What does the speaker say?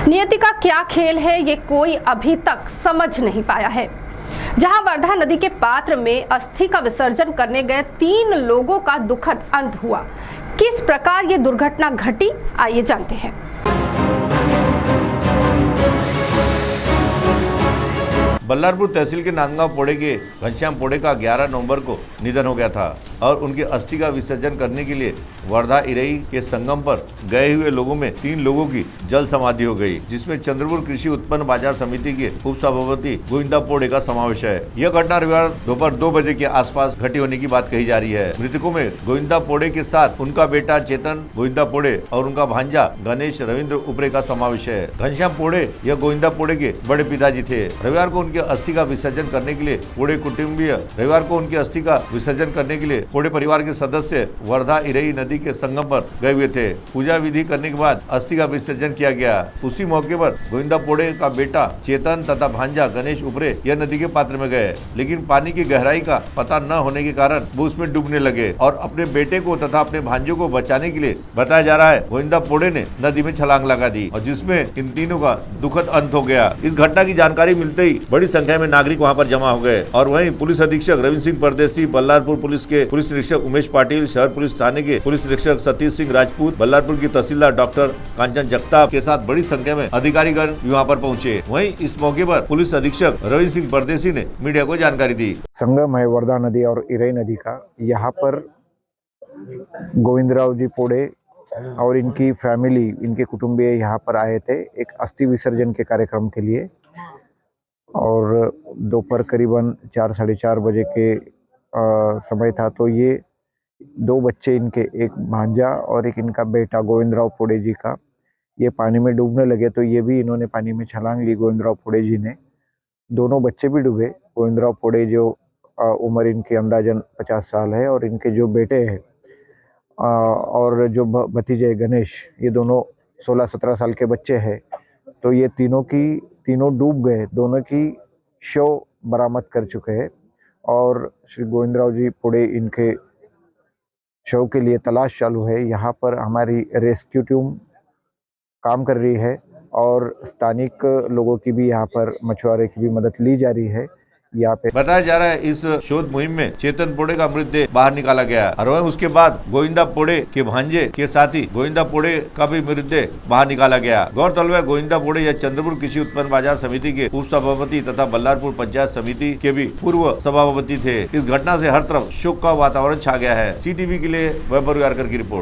नियति का क्या खेल है ये कोई अभी तक समझ नहीं पाया है। जहां वर्धा नदी के पात्र में अस्थि का विसर्जन करने गए 3 लोगों का दुखद अंत हुआ। किस प्रकार ये दुर्घटना घटी, आइए जानते हैं। बल्लारपुर तहसील के नांदगांव पोड़े के घनश्याम पोड़े का 11 नवंबर को निधन हो गया था और उनकी अस्थि का विसर्जन करने के लिए वर्धा इरई के संगम पर गए हुए लोगों में 3 लोगों की जल समाधि हो गई, जिसमें चंद्रपुर कृषि उत्पन्न बाजार समिति के उप सभापति गोविंदा पोड़े का समावेश है। यह घटना रविवार दोपहर 2 बजे के आसपास घटी होने की बात कही जा रही है। मृतकों में गोविंदा पोड़े के साथ उनका बेटा चेतन गोविंदा पोड़े और उनका भांजा गणेश रविंद्र उपरे का समावेश है। घनश्याम पोड़े यह गोविंदा पोड़े के बड़े पिताजी थे। रविवार को अस्थि का विसर्जन करने के लिए पोड़े कुटुंबीय रविवार को उनकी अस्थि का विसर्जन करने के लिए पोड़े परिवार के सदस्य वर्धा इरई नदी के संगम पर गए हुए थे। पूजा विधि करने के बाद अस्थि का विसर्जन किया गया। उसी मौके पर गोविंदा पोड़े का बेटा चेतन तथा भांजा गणेश उपरे यह नदी के पात्र में गए, लेकिन पानी की गहराई का पता न होने के कारण वो उसमें डूबने लगे और अपने बेटे को तथा अपने भांजों को बचाने के लिए बताया जा रहा है गोविंदा पोड़े ने नदी में छलांग लगा दी और जिसमें इन तीनों का दुखद अंत हो गया। इस घटना की जानकारी मिलते ही बड़ी संख्या में नागरिक वहां पर जमा हो गए और वहीं पुलिस अधीक्षक रविंद्र सिंह परदेसी, बल्लारपुर पुलिस के पुलिस निरीक्षक उमेश पाटिल, शहर पुलिस थाने के पुलिस निरीक्षक सतीश सिंह राजपूत, बल्लारपुर की तहसीलदार डॉक्टर कांचन जगताप के साथ बड़ी संख्या में अधिकारीगण वहां पर पहुंचे। वहीं इस मौके पर पुलिस अधीक्षक रविंद्र सिंह परदेसी ने मीडिया को जानकारी दी। संगम है वर्धा नदी और इरई नदी का, यहाँ पर गोविंदराव जी पोड़े और इनकी फैमिली, इनके कुटुंबीय यहाँ पर आए थे एक अस्थि विसर्जन के कार्यक्रम के लिए और दोपहर करीबन 4 साढ़े 4 बजे के समय था। तो ये 2 बच्चे इनके, एक भांजा और एक इनका बेटा गोविंदराव पोड़े जी का, ये पानी में डूबने लगे तो ये भी इन्होंने पानी में छलांग ली। गोविंदराव पोड़े जी ने, दोनों बच्चे भी डूबे। गोविंदराव पोड़े जो उम्र इनकी अंदाजन 50 साल है और इनके जो बेटे हैं और जो भतीजे गणेश, ये दोनों 16-17 साल के बच्चे हैं। तो ये तीनों डूब गए। दोनों की शव बरामद कर चुके हैं और श्री गोविंदराव जी पोड़े इनके शव के लिए तलाश चालू है। यहाँ पर हमारी रेस्क्यू टीम काम कर रही है और स्थानिक लोगों की भी यहाँ पर मछुआरे की भी मदद ली जा रही है। यहाँ पे बताया जा रहा है इस शोध मुहिम में चेतन पोड़े का मृतदेह बाहर निकाला गया और वहीं उसके बाद गोविंदा पोड़े के भांजे के साथ ही गोविंदा पोड़े का भी मृतदेह बाहर निकाला गया। गौरतलब है गोविंदा पोड़े या चंद्रपुर कृषि उत्पन्न बाजार समिति के उप सभापति तथा बल्लारपुर पंचायत समिति के भी पूर्व सभापति थे। इस घटना से हर तरफ शोक का वातावरण छा गया है। CTV के लिए वैभव यारकर की रिपोर्ट।